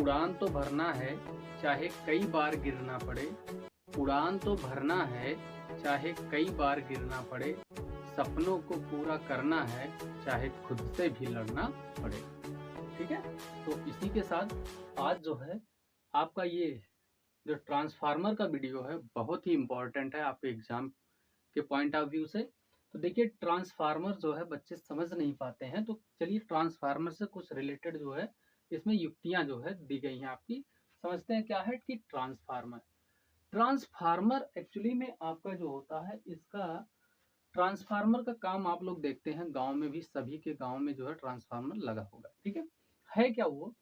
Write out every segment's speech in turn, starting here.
उड़ान तो भरना है चाहे कई बार गिरना पड़े, उड़ान तो भरना है चाहे कई बार गिरना पड़े, सपनों को पूरा करना है चाहे खुद से भी लड़ना पड़े। ठीक है, तो इसी के साथ आज जो है आपका ये जो ट्रांसफार्मर का वीडियो है बहुत ही इम्पोर्टेंट है आपके एग्जाम के पॉइंट ऑफ व्यू से। तो देखिए ट्रांसफार्मर जो है बच्चे समझ नहीं पाते हैं, तो चलिए ट्रांसफार्मर से कुछ रिलेटेड जो है इसमें युक्तियां जो है दी गई हैं आपकी, समझते हैं क्या है कि ट्रांसफार्मर। ट्रांसफार्मर एक्चुअली में आपका जो होता है इसका ट्रांसफार्मर का काम आप लोग देखते हैं गांव में भी, सभी के गांव में जो है ट्रांसफार्मर लगा होगा। ठीक है क्या वो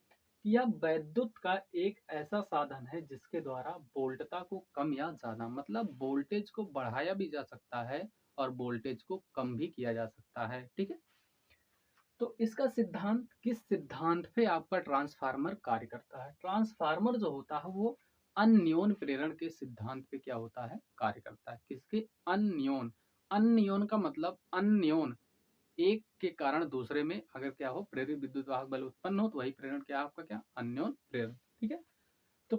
कि यह वैद्युत का एक ऐसा साधन है जिसके द्वारा वोल्टता को कम या ज्यादा, मतलब वोल्टेज को बढ़ाया भी जा सकता है और वोल्टेज को कम भी किया जा सकता है। ठीक है, तो इसका सिद्धांत, किस सिद्धांत पे आपका ट्रांसफार्मर कार्य करता है? ट्रांसफार्मर जो होता है वो अन्योन प्रेरण के सिद्धांत पे क्या होता है, कार्य करता है। किसके? अन्योन। अन्योन का मतलब अन्योन, एक के कारण दूसरे में अगर क्या हो प्रेरित विद्युत वाहक बल उत्पन्न हो तो वही प्रेरण क्या आपका, क्या अन्योन प्रेरण। ठीक है, तो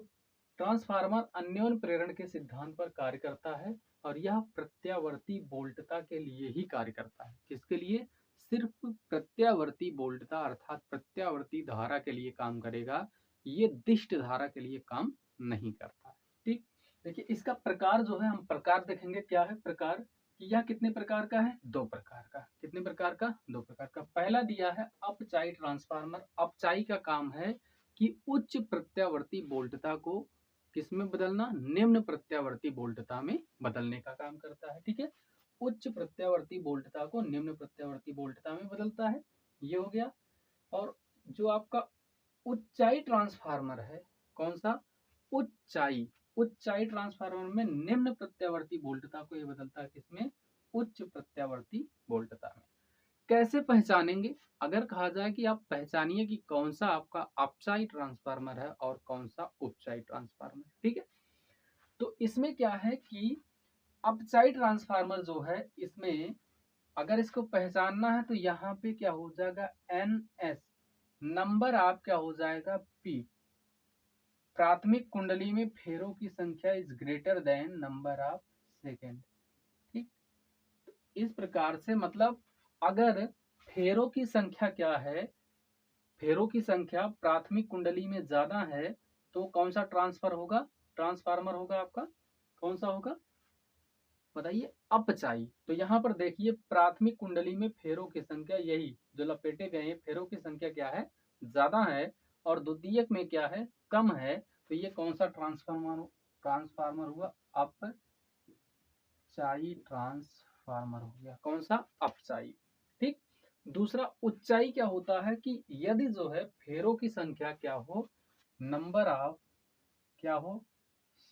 ट्रांसफार्मर अन्योन प्रेरण के सिद्धांत पर कार्य करता है और यह प्रत्यावर्ती वोल्टता के लिए ही कार्य करता है। किसके लिए? सिर्फ प्रत्यावर्ती वोल्टता अर्थात प्रत्यावर्ती धारा के लिए काम करेगा, ये दिष्ट धारा के लिए काम नहीं करता। ठीक, देखिए इसका प्रकार जो है, हम प्रकार देखेंगे क्या है प्रकार, कि यह कितने प्रकार का है? दो प्रकार का। कितने प्रकार का? दो प्रकार का। पहला दिया है अपचायी ट्रांसफार्मर। अपचायी का काम है कि उच्च प्रत्यावर्ती वोल्टता को किसमें बदलना? निम्न प्रत्यावर्ती वोल्टता में बदलने का काम करता है। ठीक है, उच्च प्रत्यावर्ती वोल्टता को निम्न प्रत्यावर्ती वोल्टता में बदलता है, ये हो गया। और जो आपका उच्चाई ट्रांसफार्मर है, कौन सा? उच्चाई। उच्चाई ट्रांसफार्मर में निम्न प्रत्यावर्ती वोल्टता को ये बदलता है किसमें? उच्च प्रत्यावर्ती वोल्टता में। कैसे पहचानेंगे? अगर कहा जाए कि आप पहचानिए कि कौन सा आपका अपचाई ट्रांसफार्मर है और कौन सा उपचाई ट्रांसफार्मर। ठीक है, तो इसमें क्या है कि अपचाई ट्रांसफार्मर जो है इसमें अगर इसको पहचानना है तो यहाँ पे क्या हो जाएगा? NS नंबर आप क्या हो जाएगा? P। प्राथमिक कुंडली में फेरों की संख्या is greater than number of second. ठीक, इस प्रकार से मतलब अगर फेरों की संख्या क्या है, फेरों की संख्या प्राथमिक कुंडली में ज्यादा है तो कौन सा ट्रांसफर होगा, ट्रांसफार्मर होगा आपका? कौन सा होगा बताइए? अपचाई। तो यहाँ पर देखिए प्राथमिक कुंडली में फेरों की संख्या, यही जो लपेटे गए हैं फेरों की संख्या क्या है? ज्यादा है, और द्वितीयक में क्या है? कम है। तो ये कौन सा ट्रांसफार्मर हुआ? अपचाई ट्रांसफार्मर हो गया। कौन सा? अपचाई। ठीक, दूसरा उच्चाई क्या होता है कि यदि जो है फेरों की संख्या क्या हो, नंबर ऑफ क्या हो?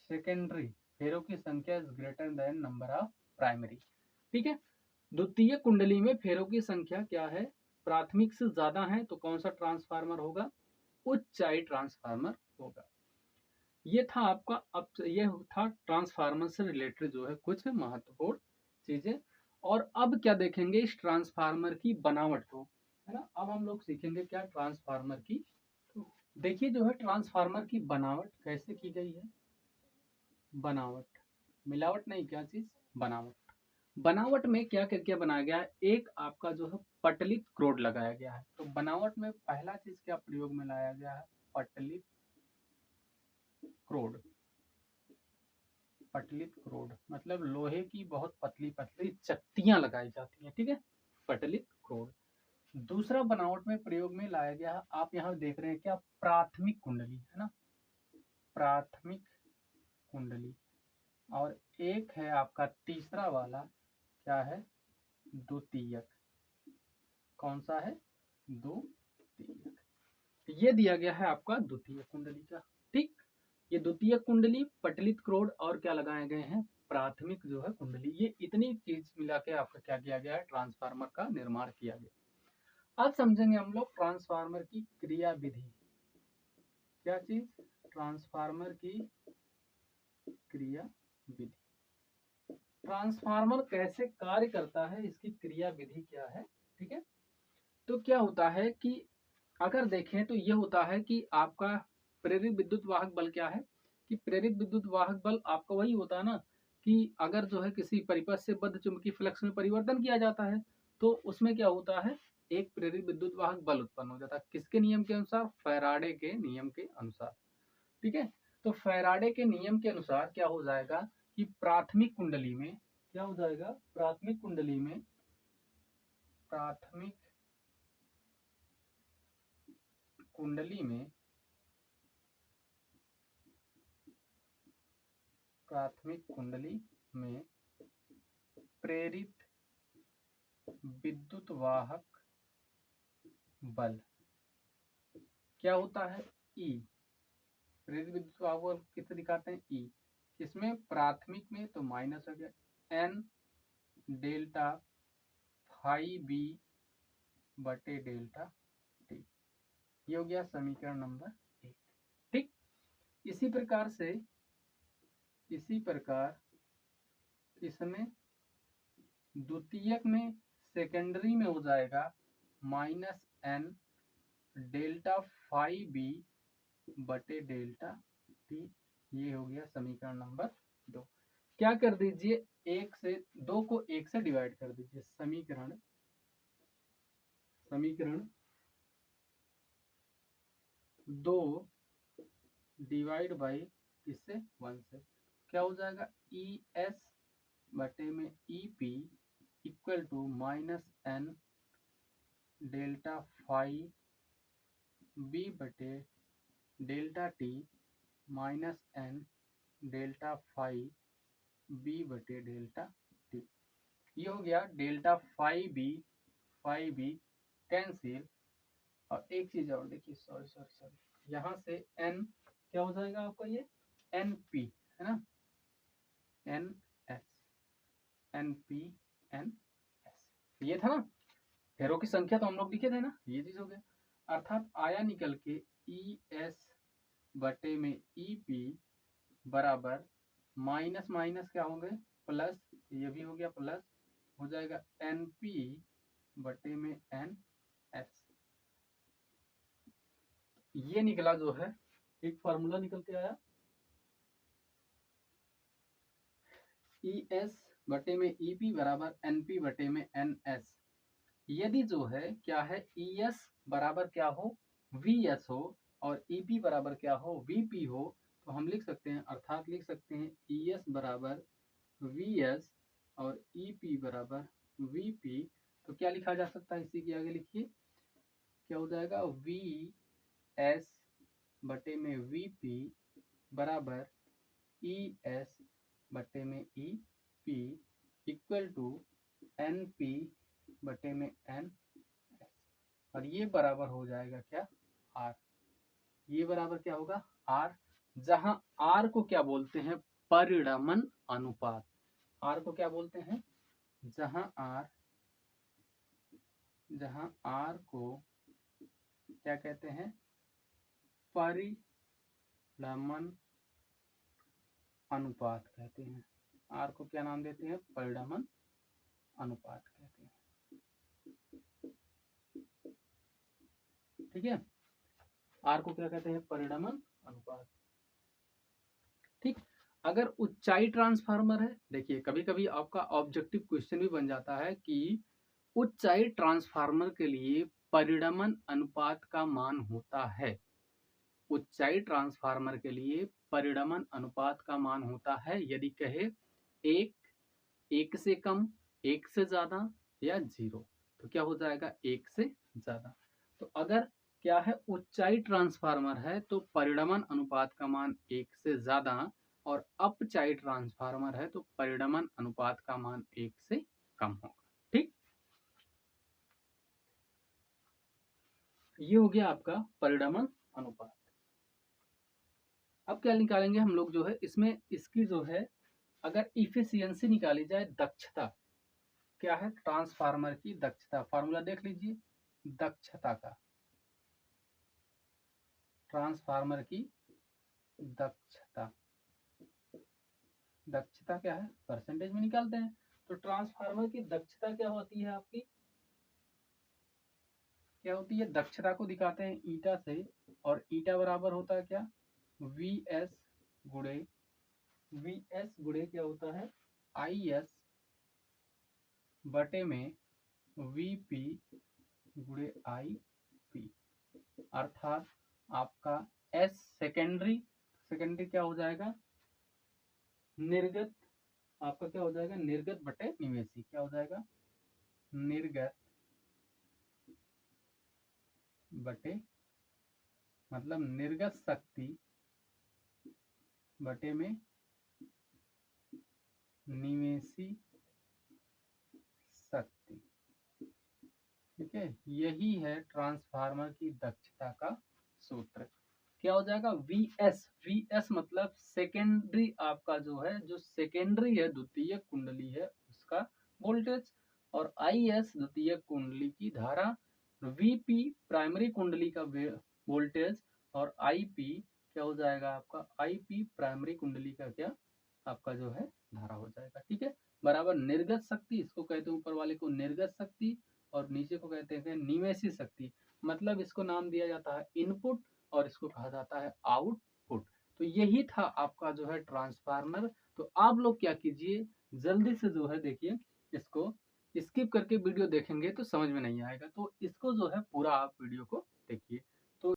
सेकेंडरी फेरों की संख्या is greater than number of primary. ठीक है, द्वितीय कुंडली में फेरों की संख्या क्या है? प्राथमिक से ज्यादा है, तो कौन सा ट्रांसफार्मर होगा? उच्चाई ट्रांसफार्मर होगा। ये था आपका, अब ये था ट्रांसफार्मर से रिलेटेड जो है कुछ महत्वपूर्ण चीजें। और अब क्या देखेंगे? इस ट्रांसफार्मर की बनावट को, है ना। अब हम लोग सीखेंगे क्या? ट्रांसफार्मर की। तो देखिए जो है ट्रांसफार्मर की बनावट कैसे की गई है। बनावट, मिलावट नहीं, क्या चीज? बनावट। बनावट में क्या क्या बनाया गया है? एक आपका जो है पटलित क्रोड लगाया गया है। तो बनावट में पहला चीज क्या प्रयोग में लाया गया है? पटलित क्रोड। पटलित क्रोड मतलब लोहे की बहुत पतली पतली चट्टियां लगाई जाती हैं। ठीक है, पटलित क्रोड। दूसरा बनावट में प्रयोग में लाया गया है, आप यहाँ देख रहे हैं क्या? प्राथमिक कुंडली, है ना, प्राथमिक कुंडली। और एक है आपका तीसरा वाला, क्या है? द्वितीयक। कौन सा है? द्वितीयक। ये दिया गया है आपका द्वितीय कुंडली का। ठीक, ये द्वितीय कुंडली, पटलित क्रोड और क्या लगाए गए हैं? प्राथमिक जो है कुंडली। ये इतनी चीज मिला के आपका क्या किया गया है? ट्रांसफार्मर का निर्माण किया गया। अब समझेंगे हम लोग ट्रांसफार्मर की क्रिया विधि। क्या चीज? ट्रांसफार्मर की क्रिया विधि। ट्रांसफार्मर कैसे कार्य करता है, इसकी क्रिया विधि क्या है। ठीक है, तो क्या होता है कि अगर देखें तो ये होता है कि आपका प्रेरित विद्युत वाहक बल क्या है कि प्रेरित विद्युत वाहक बल आपका वही होता है ना कि अगर जो है किसी परिपथ से बद्ध चुंबकीय फ्लक्स में परिवर्तन किया जाता है तो उसमें क्या होता है, एक प्रेरित विद्युत वाहक बल उत्पन्न हो जाता है। किसके नियम के अनुसार? फैराडे के नियम के अनुसार। ठीक है, तो फैराडे के नियम के अनुसार क्या हो जाएगा कि प्राथमिक कुंडली में क्या हो जाएगा, प्राथमिक कुंडली में प्राथमिक कुंडली में प्राथमिक कुंडली में प्रेरित विद्युत वाहक बल क्या होता है? ई। प्रेरित विद्युत वाहक बल किससे दिखाते हैं? ई। किसमें? प्राथमिक में, तो माइनस हो गया एन डेल्टा फाई बी बटे डेल्टा टी। ये हो गया समीकरण नंबर 1। ठीक, इसी प्रकार इसमें द्वितीयक में सेकेंडरी में हो जाएगा minus N delta phi B बटे डेल्टा टी। ये हो गया समीकरण नंबर 2। क्या कर दीजिए, 1 से 2 को 1 से डिवाइड कर दीजिए। समीकरण 2 डिवाइड बाई इससे 1 से क्या हो जाएगा, ई एस बटे में E P equal to minus N delta phi B बटे delta T minus N delta phi B बटे डेल्टा टी। ये हो गया डेल्टा फाई बी कैंसिल। और एक चीज और देखिए, सॉरी यहाँ से एन क्या हो जाएगा आपका, ये एन पी है ना, N S, N P N S, ये था ना, फेरों की संख्या तो हम लोग लिखे थे ना, ये चीज हो गया। अर्थात आया निकल के ई एस बटे में ई पी बराबर माइनस माइनस क्या हो गए प्लस, ये भी हो गया प्लस, हो जाएगा एन पी बटे में एन एस। ये निकला जो है, एक फार्मूला निकल के आया, ई एस बटे में ई पी बराबर एन पी बटे में एन एस। यदि जो है क्या है, ई एस बराबर क्या हो, वी एस हो, और ई पी बराबर क्या हो, वी पी हो, तो हम लिख सकते हैं, अर्थात लिख सकते हैं ई एस बराबर वी एस और ई पी बराबर वी पी। तो क्या लिखा जा सकता है, इसी के आगे लिखिए, क्या हो जाएगा, वी एस बटे में वी पी बराबर ई एस बटे में E P equal to N P बटे में एन एस। और ये बराबर हो जाएगा क्या, आर। ये बराबर क्या होगा, आर। जहां आर को क्या बोलते हैं, परिणमन अनुपात। आर को क्या बोलते हैं, जहां आर को क्या कहते हैं, परिणमन अनुपात कहते हैं। आर को क्या नाम देते हैं, परिणमन अनुपात कहते हैं। ठीक है, आर को क्या कहते हैं, परिणमन अनुपात। ठीक, अगर ऊंचाई ट्रांसफार्मर है, देखिए कभी कभी आपका ऑब्जेक्टिव क्वेश्चन भी बन जाता है कि ऊंचाई ट्रांसफार्मर के लिए परिणमन अनुपात का मान होता है। ऊंचाई ट्रांसफार्मर के लिए परिणमन अनुपात का मान होता है यदि कहे 1, 1 से कम, 1 से ज्यादा या 0, तो क्या हो जाएगा, 1 से ज्यादा। तो अगर क्या है, ऊंचाई ट्रांसफार्मर है तो परिणमन अनुपात का मान 1 से ज्यादा, और अपचाई ट्रांसफार्मर है तो परिणमन अनुपात का मान 1 से कम होगा। ठीक, ये हो गया आपका परिणमन अनुपात। अब क्या निकालेंगे हम लोग, जो है इसमें इसकी जो है अगर इफिशियंसी निकाली जाए, दक्षता क्या है, ट्रांसफार्मर की दक्षता, फार्मूला देख लीजिए, दक्षता का, ट्रांसफार्मर की दक्षता, दक्षता क्या है, परसेंटेज में निकालते हैं। तो ट्रांसफार्मर की दक्षता क्या होती है आपकी, क्या होती है, दक्षता को दिखाते हैं ईटा से, और ईटा बराबर होता है क्या, वी एस गुणे, वी एस गुणे क्या होता है, आई एस बटे में वी पी गुणे आई पी, अर्थात आपका एस सेकेंडरी, सेकेंडरी क्या हो जाएगा, निर्गत, आपका क्या हो जाएगा, निर्गत बटे निवेशी, क्या हो जाएगा, निर्गत बटे, मतलब निर्गत शक्ति बटे में निवेशी शक्ति। ठीक है, यही है ट्रांसफार्मर की दक्षता का सूत्र। क्या हो जाएगा, वी एस मतलब सेकेंडरी, आपका जो है, जो सेकेंडरी है, द्वितीय कुंडली है उसका वोल्टेज, और आई एस द्वितीय कुंडली की धारा, वीपी प्राइमरी कुंडली का वोल्टेज, और आई पी क्या हो जाएगा आपका, आई पी प्राइमरी कुंडली का क्या, आपका जो है धारा हो जाएगा। ठीक है, बराबर निर्गत शक्ति, इसको कहते हैं ऊपर वाले को निर्गत शक्ति, और नीचे को कहते हैं निवेशी शक्ति। मतलब इसको नाम दिया जाता है इनपुट, और इसको कहा जाता है आउटपुट। तो यही था आपका जो है ट्रांसफार्मर। तो आप लोग क्या कीजिए, जल्दी से जो है देखिए, इसको स्किप करके वीडियो देखेंगे तो समझ में नहीं आएगा, तो इसको जो है पूरा आप वीडियो को देखिए।